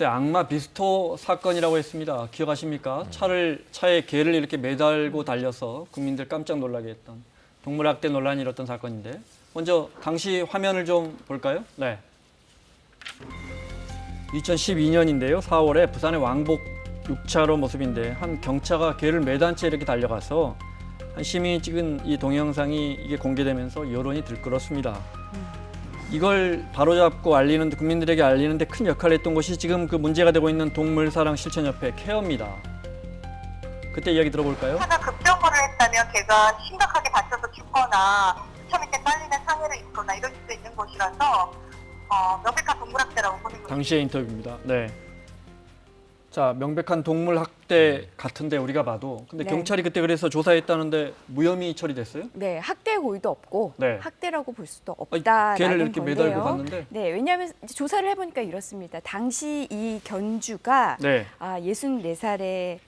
때 악마 비스토 사건이라고 했습니다. 기억하십니까? 차에 개를 이렇게 매달고 달려서 국민들 깜짝 놀라게 했던 동물학대 논란이 일었던 사건인데 먼저 당시 화면을 좀 볼까요? 네. 2012년인데요. 4월에 부산의 왕복 6차로 모습인데 한 경차가 개를 매단 채 이렇게 달려가서 한 시민이 찍은 이 동영상이 이게 공개되면서 여론이 들끓었습니다. 이걸 바로잡고 국민들에게 알리는데 큰 역할을 했던 것이 지금 그 문제가 되고 있는 동물사랑실천협회 케어입니다. 그때 이야기 들어볼까요? 차가 급정거를 했다면 걔가 심각하게 다쳐서 죽거나 차 밑에 깔리는 상해를 입거나 이럴 수도 있는 곳이라서 명백한 동물학대라고 보는 거죠. 당시의 인터뷰입니다. 네. 자, 명백한 동물학대 같은데 우리가 봐도 근데 네. 경찰이 그때 그래서 조사했다는데 무혐의 처리됐어요? 네, 학대 고의도 없고 네. 학대라고 볼 수도 개를 없다라는 이렇게 건데요. 매달고 갔는데 네, 왜냐하면 이제 조사를 해보니까 이렇습니다. 당시 이 견주가 네. 64살의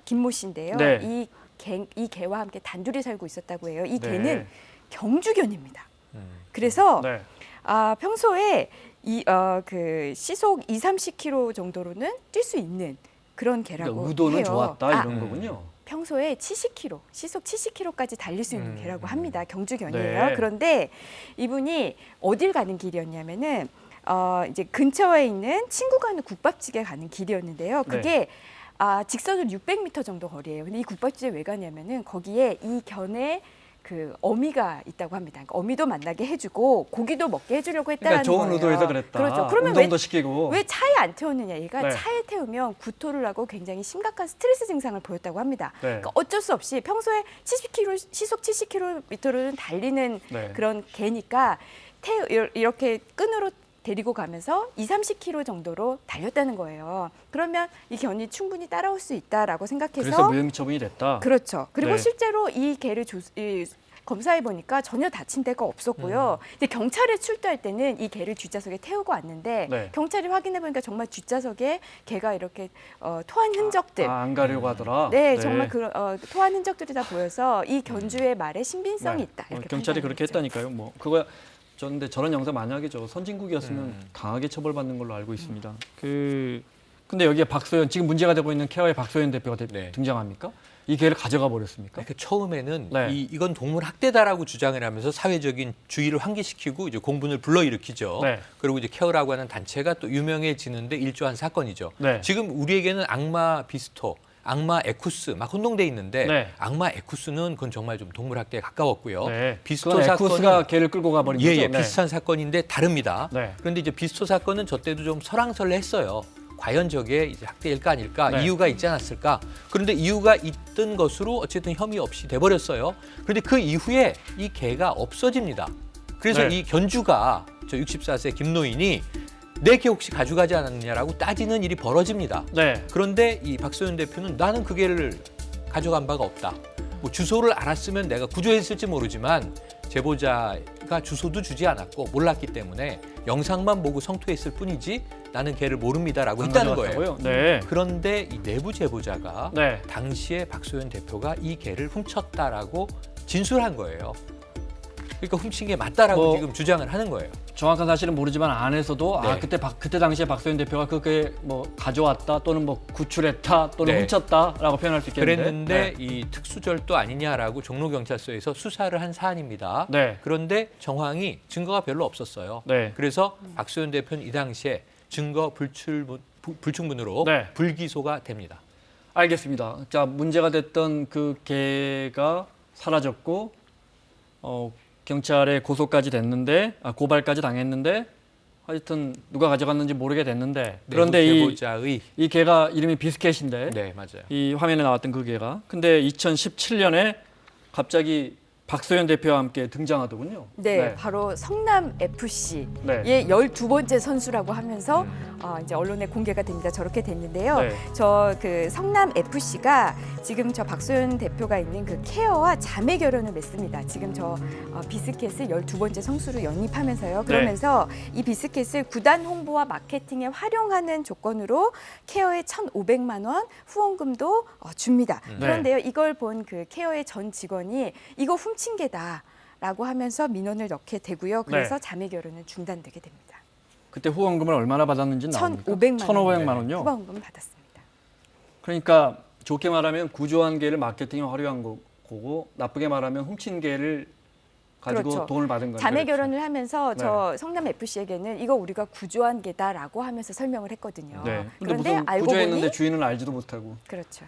김모 씨인데요. 네. 이 개와 함께 단둘이 살고 있었다고 해요. 이 네. 개는 경주견입니다. 그래서 네. 평소에 그 시속 30km 정도로는 뛸 수 있는 그런 개라고 그러니까 의도는 해요. 좋았다 이런 거군요. 평소에 70km, 시속 70km까지 달릴 수 있는 개라고 합니다. 경주견이에요. 네. 그런데 이분이 어딜 가는 길이었냐면은 이제 근처에 있는 친구가 하는 국밥집에 가는 길이었는데요. 그게 직선으로 600m 정도 거리예요. 근데 이 국밥집에 왜 가냐면은 거기에 이 견에 그 어미가 있다고 합니다. 그러니까 어미도 만나게 해주고 고기도 먹게 해주려고 했다는 그러니까 좋은 거예요. 의도에서 그랬다. 그렇죠. 그러면 운동도 시키고. 왜 차에 안 태우느냐? 얘가 네. 차에 태우면 구토를 하고 굉장히 심각한 스트레스 증상을 보였다고 합니다. 네. 그러니까 어쩔 수 없이 평소에 시속 70km로는 달리는 네. 그런 개니까 이렇게 끈으로 데리고 가면서 30km 정도로 달렸다는 거예요. 그러면 이 견이 충분히 따라올 수 있다라고 생각해서 그래서 무혐의 처분이 됐다. 그렇죠. 그리고 네. 실제로 이 개를 검사해 보니까 전혀 다친 데가 없었고요. 근데 경찰에 출두할 때는 이 개를 뒷좌석에 태우고 왔는데 네. 경찰이 확인해 보니까 정말 뒷좌석에 개가 이렇게 토한 흔적들. 안 가려고 하더라. 네, 정말 토한 흔적들이 다 보여서 이 견주의 말에 신빙성이 네. 있다. 이렇게 경찰이 판단을 그렇게 했죠. 했다니까요. 뭐 그거 근데 저런 영상 만약에 선진국이었으면 강하게 처벌받는 걸로 알고 있습니다. 근데 여기에 박소연 지금 문제가 되고 있는 케어의 박소연 대표가 네. 등장합니까? 이 개를 가져가 버렸습니까? 그러니까 처음에는 네. 이건 동물 학대다라고 주장을 하면서 사회적인 주의를 환기시키고 이제 공분을 불러일으키죠. 네. 그리고 이제 케어라고 하는 단체가 또 유명해지는데 일조한 사건이죠. 네. 지금 우리에게는 악마 비스토, 악마 에쿠스 막 혼동돼 있는데 네. 악마 에쿠스는 그건 정말 좀 동물 학대에 가까웠고요. 네. 비스토 그건 사건은 에쿠스가 개를 끌고 가버린 거죠. 예, 네. 비슷한 사건인데 다릅니다. 네. 그런데 이제 비스토 사건은 저 때도 좀 설왕설래했어요. 과연 저게 이제 학대일까 아닐까 네. 이유가 있지 않았을까. 그런데 이유가 있던 것으로 어쨌든 혐의 없이 돼버렸어요. 그런데 그 이후에 이 개가 없어집니다. 그래서 네. 이 견주가 저 64세 김노인이 내 개 혹시 가져가지 않았느냐라고 따지는 일이 벌어집니다. 네. 그런데 이 박소연 대표는 나는 그 개를 가져간 바가 없다. 뭐 주소를 알았으면 내가 구조했을지 모르지만 제보자가 주소도 주지 않았고 몰랐기 때문에 영상만 보고 성토했을 뿐이지 나는 걔를 모릅니다라고 했다는 거예요. 가져갔다고요? 네. 그런데 이 내부 제보자가 네. 당시에 박소연 대표가 이 개를 훔쳤다라고 진술한 거예요. 그러니까 훔친 게 맞다라고 지금 주장을 하는 거예요. 정확한 사실은 모르지만 안에서도 네. 그때 당시에 박소연 대표가 그게 뭐 가져왔다 또는 뭐 구출했다 또는 네. 훔쳤다라고 표현할 수 있겠는데. 그랬는데 네. 이 특수절도 아니냐라고 종로경찰서에서 수사를 한 사안입니다. 네. 그런데 정황이 증거가 별로 없었어요. 네. 그래서 박소연 대표는 이 당시에 증거 불충분으로 네. 불기소가 됩니다. 알겠습니다. 자, 문제가 됐던 그 개가 사라졌고 경찰에 고소까지 됐는데 고발까지 당했는데 하여튼 누가 가져갔는지 모르게 됐는데 그런데 내부 제보자의 이 개가 이름이 비스켓인데 네, 맞아요. 이 화면에 나왔던 그 개가 근데 2017년에 갑자기 박소연 대표와 함께 등장하더군요. 네, 바로 성남 FC의 네. 12번째 선수라고 하면서 이제 언론에 공개가 됩니다. 저렇게 됐는데요. 네. 저 그 성남 FC가 지금 저 박소연 대표가 있는 그 케어와 자매 결연을 맺습니다. 지금 저 비스켓을 12번째 선수로 영입하면서요. 그러면서 이 비스켓을 구단 홍보와 마케팅에 활용하는 조건으로 케어에 1,500만 원 후원금도 줍니다. 그런데요, 이걸 본 그 케어의 전 직원이 이거 훔친 게다라고 하면서 민원을 넣게 되고요. 그래서 자매 결연은 중단되게 됩니다. 그때 후원금을 얼마나 받았는지 나옵니까? 1,500만 원. 1,500만 원요. 후원금 받았습니다. 그러니까 좋게 말하면 구조한 개를 마케팅에 활용한 거고 나쁘게 말하면 훔친 개를 가지고 그렇죠. 돈을 받은 거예요. 자매 그렇죠. 결혼을 하면서 저 네. 성남 FC에게는 이거 우리가 구조한 개다라고 하면서 설명을 했거든요. 네. 근데 그런데 무슨 알고 구조했는데 보니 주인은 알지도 못하고. 그렇죠.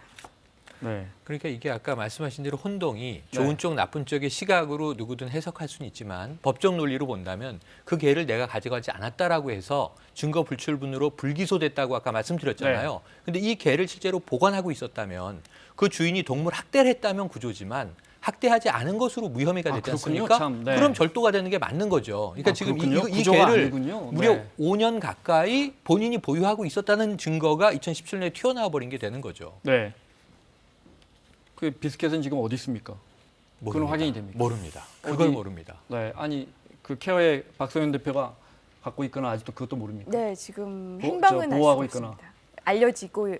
네. 그러니까 이게 아까 말씀하신 대로 혼동이 네. 좋은 쪽 나쁜 쪽의 시각으로 누구든 해석할 수는 있지만 법적 논리로 본다면 그 개를 내가 가져가지 않았다라고 해서 증거 불출분으로 불기소됐다고 아까 말씀드렸잖아요. 네. 근데 이 개를 실제로 보관하고 있었다면 그 주인이 동물 학대를 했다면 구조지만 학대하지 않은 것으로 무혐의가 됐지 그렇군요. 않습니까? 참, 네. 그럼 절도가 되는 게 맞는 거죠. 그러니까 지금 그렇군요. 이 구조가 개를 아니군요. 무려 네. 5년 가까이 본인이 보유하고 있었다는 증거가 2017년에 튀어나와 버린 게 되는 거죠. 네. 그 비스켓은 지금 어디 있습니까? 그건 모릅니다. 확인이 됩니까? 모릅니다. 그걸 어디- 모릅니다. 네. 아니 그 케어의 박소연 대표가 갖고 있거나 아직도 그것도 모릅니까? 네, 지금 보- 행방은 저 알 보호하고 수가 있거나. 없습니다.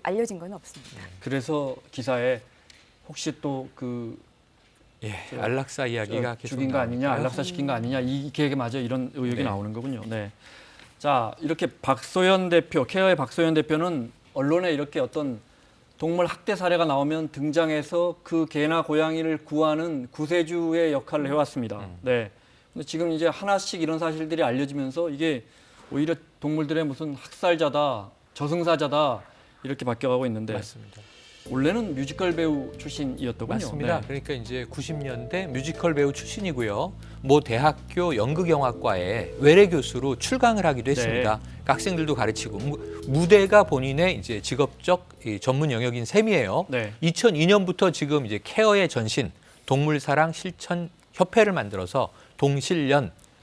알려진 건 없습니다. 그래서 기사에 혹시 또그 예, 안락사 이야기가 계속 죽인 거 아니냐, 나오니까요. 안락사 시킨 거 아니냐, 이 계획에 맞아 이런 의혹이 네. 나오는 거군요. 네. 자, 이렇게 박소연 대표, 케어의 박소연 대표는 언론에 이렇게 어떤 동물 학대 사례가 나오면 등장해서 그 개나 고양이를 구하는 구세주의 역할을 해왔습니다. 네. 근데 지금 이제 하나씩 이런 사실들이 알려지면서 이게 오히려 동물들의 무슨 학살자다, 저승사자다 이렇게 바뀌어가고 있는데 맞습니다. 원래는 뮤지컬 배우 출신이었더군요. 맞습니다. 네. 그러니까 이제 90년대 뮤지컬 배우 출신이고요. 모 대학교 연극영화과에 외래 교수로 출강을 하기도 했습니다. 그러니까 학생들도 가르치고 무대가 본인의 이제 직업적 이 전문 영역인 셈이에요. 네. 2002년부터 지금 이제 케어의 전신 동물사랑 실천 협회를 만들어서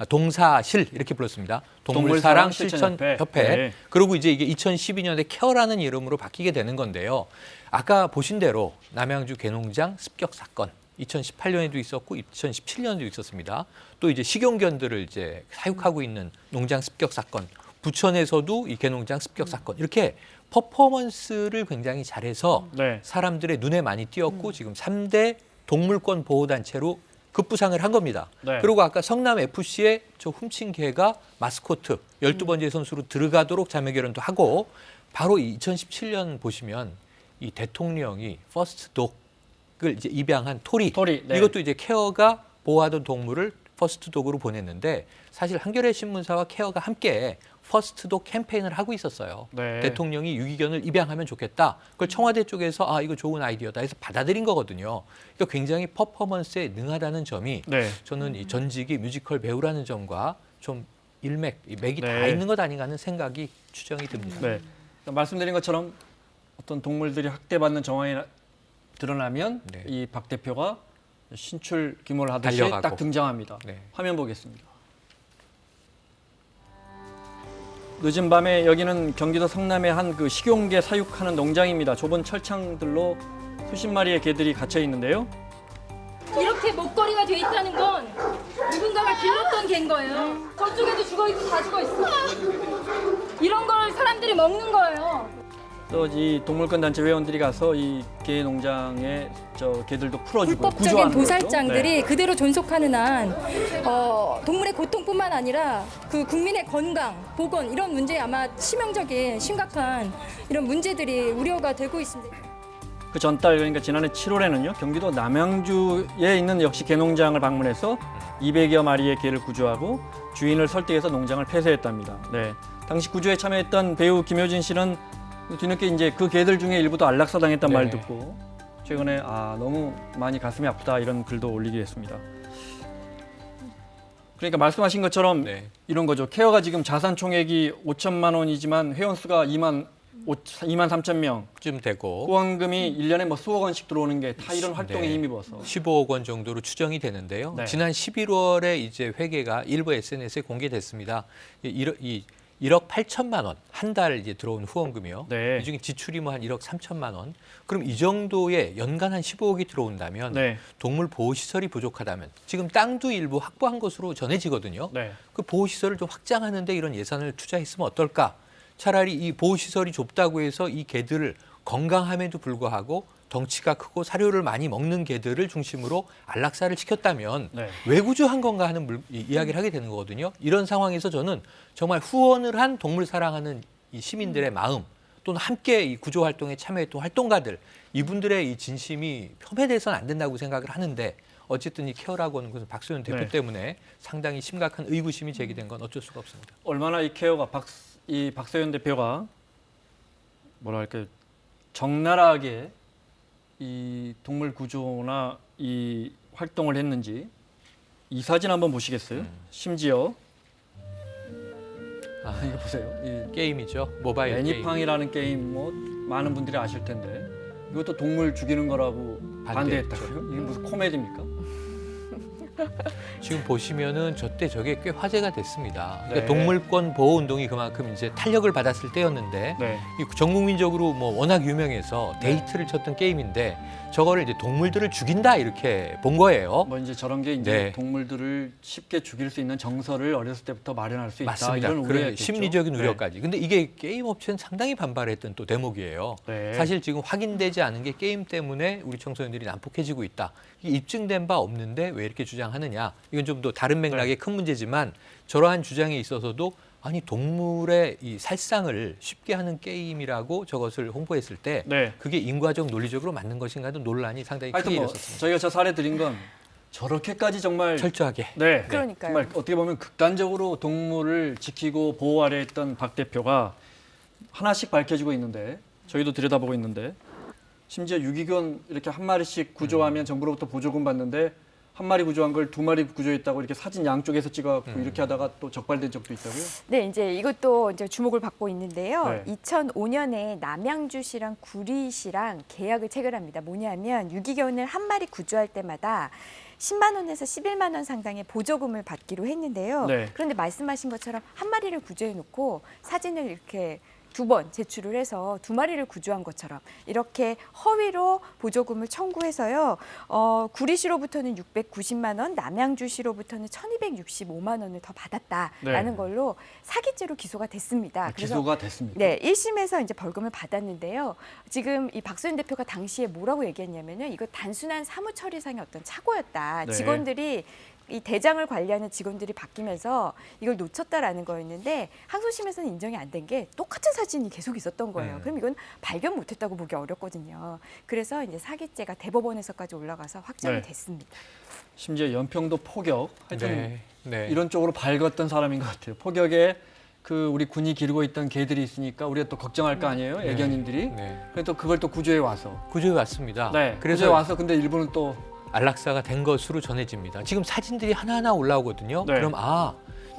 동사실 이렇게 불렀습니다. 동물사랑 실천협회. 네. 그리고 이제 이게 2012년에 케어라는 이름으로 바뀌게 되는 건데요. 아까 보신 대로 남양주 개농장 습격 사건 2018년에도 있었고 2017년에도 있었습니다. 또 이제 식용견들을 이제 사육하고 있는 농장 습격 사건, 부천에서도 이 개농장 습격 사건 이렇게 퍼포먼스를 굉장히 잘해서 네. 사람들의 눈에 많이 띄었고 지금 3대 동물권 보호 단체로 급부상을 한 겁니다. 네. 그리고 아까 성남 FC의 저 훔친 개가 마스코트 12번째 선수로 들어가도록 자매 결혼도 하고 바로 2017년 보시면 이 대통령이 퍼스트 독을 이제 입양한 토리, 네. 이것도 이제 케어가 보호하던 동물을 퍼스트 독으로 보냈는데 사실 한겨레 신문사와 케어가 함께 퍼스트 독 캠페인을 하고 있었어요. 네. 대통령이 유기견을 입양하면 좋겠다. 그걸 청와대 쪽에서 아 이거 좋은 아이디어다 해서 받아들인 거거든요. 그러니까 굉장히 퍼포먼스에 능하다는 점이 네. 저는 이 전직이 뮤지컬 배우라는 점과 좀 맥이 다 네. 있는 것 아닌가 하는 생각이 추정이 듭니다. 네. 말씀드린 것처럼 어떤 동물들이 학대받는 정황이 드러나면 네. 이 박 대표가 신출 기모를 하듯이 달려가고. 딱 등장합니다. 네. 화면 보겠습니다. 늦은 밤에 여기는 경기도 성남의 한 그 식용개 사육하는 농장입니다. 좁은 철창들로 수십 마리의 개들이 갇혀 있는데요. 이렇게 목걸이가 돼 있다는 건 누군가가 길렀던 개인 거예요. 저쪽에도 죽어 있고 다 죽어 있어. 이런 걸 사람들이 먹는 거예요. 또 이 동물권 단체 회원들이 가서 이 개 농장에 저 개들도 풀어주고 불법적인 구조하는 거죠. 도살장들이 네. 그대로 존속하는 한 동물의 고통뿐만 아니라 그 국민의 건강, 보건 이런 문제에 아마 치명적인 심각한 이런 문제들이 우려가 되고 있습니다. 그 전달 그러니까 지난해 7월에는요 경기도 남양주에 있는 역시 개농장을 방문해서 200여 마리의 개를 구조하고 주인을 설득해서 농장을 폐쇄했답니다. 네, 당시 구조에 참여했던 배우 김효진 씨는 뒤늦게 이제 그 개들 중에 일부도 안락사당했단 네. 말 듣고 최근에 너무 많이 가슴이 아프다 이런 글도 올리게 됐습니다. 그러니까 말씀하신 것처럼 네. 이런 거죠. 케어가 지금 자산 총액이 5천만 원이지만 회원 수가 2만 3천 명. 쯤 되고 후원금이 1년에 뭐 수억 원씩 들어오는 게 다 이런 활동에 네. 힘입어서. 15억 원 정도로 추정이 되는데요. 네. 지난 11월에 이제 회계가 일부 SNS에 공개됐습니다. 1억 8천만 원 한 달 이제 들어온 후원금이요. 네. 이 중에 지출이 뭐 한 1억 3천만 원. 그럼 이 정도의 연간 한 15억이 들어온다면 네. 동물 보호 시설이 부족하다면 지금 땅도 일부 확보한 것으로 전해지거든요. 네. 그 보호 시설을 좀 확장하는 데 이런 예산을 투자했으면 어떨까? 차라리 이 보호 시설이 좁다고 해서 이 개들을 건강함에도 불구하고 덩치가 크고 사료를 많이 먹는 개들을 중심으로 안락사를 시켰다면 네. 왜 구조한 건가 하는 이야기를 하게 되는 거거든요. 이런 상황에서 저는 정말 후원을 한 동물 사랑하는 이 시민들의 마음 또는 함께 이 구조 활동에 참여했던 활동가들 이분들의 이 진심이 폄훼돼서는 안 된다고 생각을 하는데 어쨌든 이 케어라고 하는 것은 박소연 대표 네. 때문에 상당히 심각한 의구심이 제기된 건 어쩔 수가 없습니다. 얼마나 이 케어가 이 박소연 대표가 뭐랄까 적나라하게 이 동물 구조나 이 활동을 했는지 이 사진 한번 보시겠어요? 심지어 이거 보세요. 이 게임이죠. 모바일 게임. 애니팡이라는 게임 뭐 많은 분들이 아실 텐데 이것도 동물 죽이는 거라고 반대했다고요? 이게 무슨 코미디입니까? 지금 보시면은 저때 저게 꽤 화제가 됐습니다. 그러니까 네. 동물권 보호 운동이 그만큼 이제 탄력을 받았을 때였는데 네. 이 전국민적으로 뭐 워낙 유명해서 데이트를 쳤던 게임인데 저거를 이제 동물들을 죽인다 이렇게 본 거예요. 뭐 이제 저런 게 이제 네. 동물들을 쉽게 죽일 수 있는 정서를 어렸을 때부터 마련할 수 있다. 맞습니다. 이런 그런 우려였겠죠. 심리적인 네. 우려까지. 근데 이게 게임 업체는 상당히 반발했던 또 대목이에요. 네. 사실 지금 확인되지 않은 게 게임 때문에 우리 청소년들이 난폭해지고 있다. 이게 입증된 바 없는데 왜 이렇게 주장하느냐. 이건 좀 더 다른 맥락의 네. 큰 문제지만 저러한 주장에 있어서도 아니 동물의 이 살상을 쉽게 하는 게임이라고 저것을 홍보했을 때 네. 그게 인과적 논리적으로 맞는 것인가 하는 논란이 상당히 크게 하여튼 뭐 일었었습니다. 저희가 저 사례 드린 건 저렇게까지 정말 철저하게. 네, 그러니까요. 정말 어떻게 보면 극단적으로 동물을 지키고 보호하려 했던 박 대표가 하나씩 밝혀지고 있는데 저희도 들여다보고 있는데 심지어 유기견 이렇게 한 마리씩 구조하면 정부로부터 보조금 받는데 한 마리 구조한 걸 두 마리 구조했다고 이렇게 사진 양쪽에서 찍어갖고 이렇게 하다가 또 적발된 적도 있다고요? 네, 이제 이것도 이제 주목을 받고 있는데요. 네. 2005년에 남양주시랑 구리시랑 계약을 체결합니다. 뭐냐면 유기견을 한 마리 구조할 때마다 10만 원에서 11만 원 상당의 보조금을 받기로 했는데요. 네. 그런데 말씀하신 것처럼 한 마리를 구조해 놓고 사진을 이렇게 2번 제출을 해서 2마리를 구조한 것처럼 이렇게 허위로 보조금을 청구해서요. 구리시로부터는 690만 원, 남양주시로부터는 1,265만 원을 더 받았다라는 네. 걸로 사기죄로 기소가 됐습니다. 기소가 됐습니다. 네, 1심에서 이제 벌금을 받았는데요. 지금 이 박소연 대표가 당시에 뭐라고 얘기했냐면요. 이거 단순한 사무처리상의 어떤 착오였다. 네. 직원들이 이 대장을 관리하는 직원들이 바뀌면서 이걸 놓쳤다라는 거였는데 항소심에서는 인정이 안 된 게 똑같은 사진이 계속 있었던 거예요. 그럼 이건 발견 못했다고 보기 어렵거든요. 그래서 이제 사기죄가 대법원에서까지 올라가서 확정이 네. 됐습니다. 심지어 연평도 포격 하여튼 네. 네. 이런 쪽으로 밝았던 사람인 것 같아요. 포격에 그 우리 군이 기르고 있던 개들이 있으니까 우리가 또 걱정할 거 아니에요? 애견인들이. 네. 그래서 또 그걸 또 구조해 와서. 구조해 왔습니다. 네. 그래서 구조해 와서 근데 일부는 또 안락사가 된 것으로 전해집니다. 지금 사진들이 하나하나 올라오거든요. 네. 그럼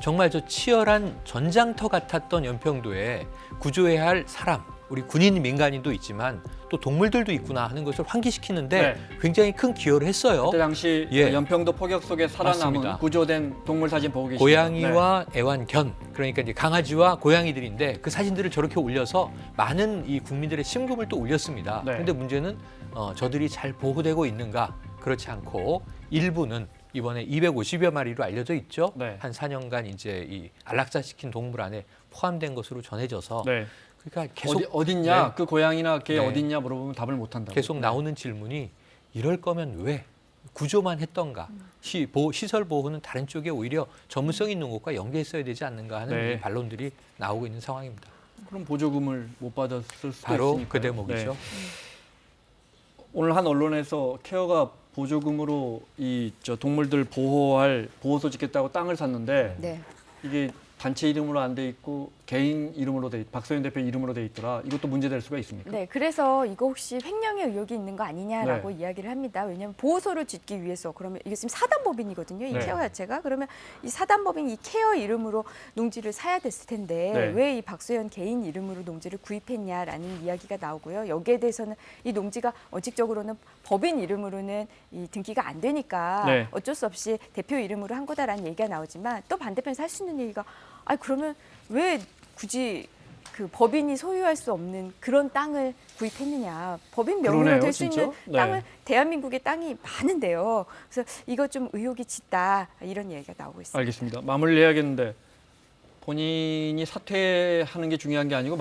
정말 저 치열한 전장터 같았던 연평도에 구조해야 할 사람, 우리 군인 민간인도 있지만 또 동물들도 있구나 하는 것을 환기시키는데 네. 굉장히 큰 기여를 했어요. 그때 당시 예. 연평도 포격 속에 살아남은 맞습니다. 구조된 동물 사진 보고 계시죠? 고양이와 애완견, 그러니까 이제 강아지와 고양이들인데 그 사진들을 저렇게 올려서 많은 이 국민들의 심금을 또 울렸습니다. 네. 그런데 문제는 저들이 잘 보호되고 있는가? 그렇지 않고 일부는 이번에 250여 마리로 알려져 있죠. 네. 한 4년간 이제 이 안락사시킨 동물 안에 포함된 것으로 전해져서 네. 그러니까 계속 어딨냐? 네. 그 고양이나 개 네. 어딨냐 물어보면 답을 못 한다고. 계속 나오는 질문이 이럴 거면 왜 구조만 했던가? 시설 보호는 다른 쪽에 오히려 전문성 있는 곳과 연계했어야 되지 않는가 하는 네. 이 반론들이 나오고 있는 상황입니다. 그럼 보조금을 못 받았을 수도 바로 있으니까요. 그 대목이죠. 네. 오늘 한 언론에서 케어가 보조금으로 저 동물들 보호할 보호소 짓겠다고 땅을 샀는데 네. 이게 단체 이름으로 안 돼 있고 개인 이름으로 박소연 대표 이름으로 돼 있더라. 이것도 문제될 수가 있습니까? 네, 그래서 이거 혹시 횡령의 의혹이 있는 거 아니냐라고 네. 이야기를 합니다. 왜냐하면 보호소를 짓기 위해서 그러면 이게 지금 사단법인이거든요. 이 네. 케어 자체가 그러면 이 사단법인 이 케어 이름으로 농지를 사야 됐을 텐데 네. 왜 이 박소연 개인 이름으로 농지를 구입했냐라는 이야기가 나오고요. 여기에 대해서는 이 농지가 원칙적으로는 법인 이름으로는 이 등기가 안 되니까 네. 어쩔 수 없이 대표 이름으로 한 거다라는 얘기가 나오지만 또 반대편에서 할 수 있는 얘기가 그러면 왜 굳이 그 법인이 소유할 수 없는 그런 땅을 구입했느냐. 법인 명의로 그러네요, 될 수 있는 진짜. 네. 땅을 대한민국의 땅이 많은데요. 그래서 이거 좀 의혹이 짙다 이런 얘기가 나오고 있습니다. 알겠습니다. 마무리를 해야겠는데 본인이 사퇴하는 게 중요한 게 아니고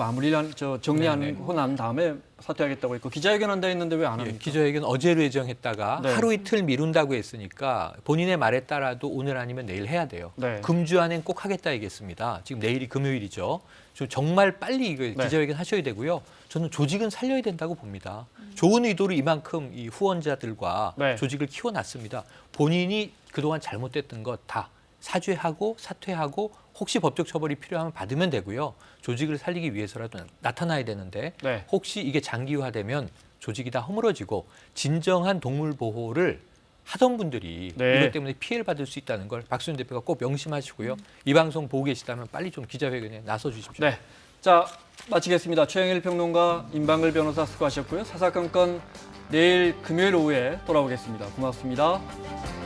정리하고 난 다음에 사퇴하겠다고 했고 기자회견 한다 했는데 왜 안 합니까? 기자회견 어제로 예정했다가 네. 하루 이틀 미룬다고 했으니까 본인의 말에 따라도 오늘 아니면 내일 해야 돼요. 네. 금주 안엔 꼭 하겠다 얘기했습니다. 지금 내일이 금요일이죠. 좀 정말 빨리 이거 기자회견 하셔야 되고요. 저는 조직은 살려야 된다고 봅니다. 좋은 의도로 이만큼 이 후원자들과 네. 조직을 키워놨습니다. 본인이 그동안 잘못됐던 것 다 사죄하고 사퇴하고 혹시 법적 처벌이 필요하면 받으면 되고요. 조직을 살리기 위해서라도 나타나야 되는데 네. 혹시 이게 장기화되면 조직이 다 허물어지고 진정한 동물 보호를 하던 분들이 네. 이것 때문에 피해를 받을 수 있다는 걸 박수현 대표가 꼭 명심하시고요. 이 방송 보고 계시다면 빨리 좀 기자회견에 나서 주십시오. 네. 자, 마치겠습니다. 최영일 평론가, 임방글 변호사 수고하셨고요. 사사건건 내일 금요일 오후에 돌아오겠습니다. 고맙습니다.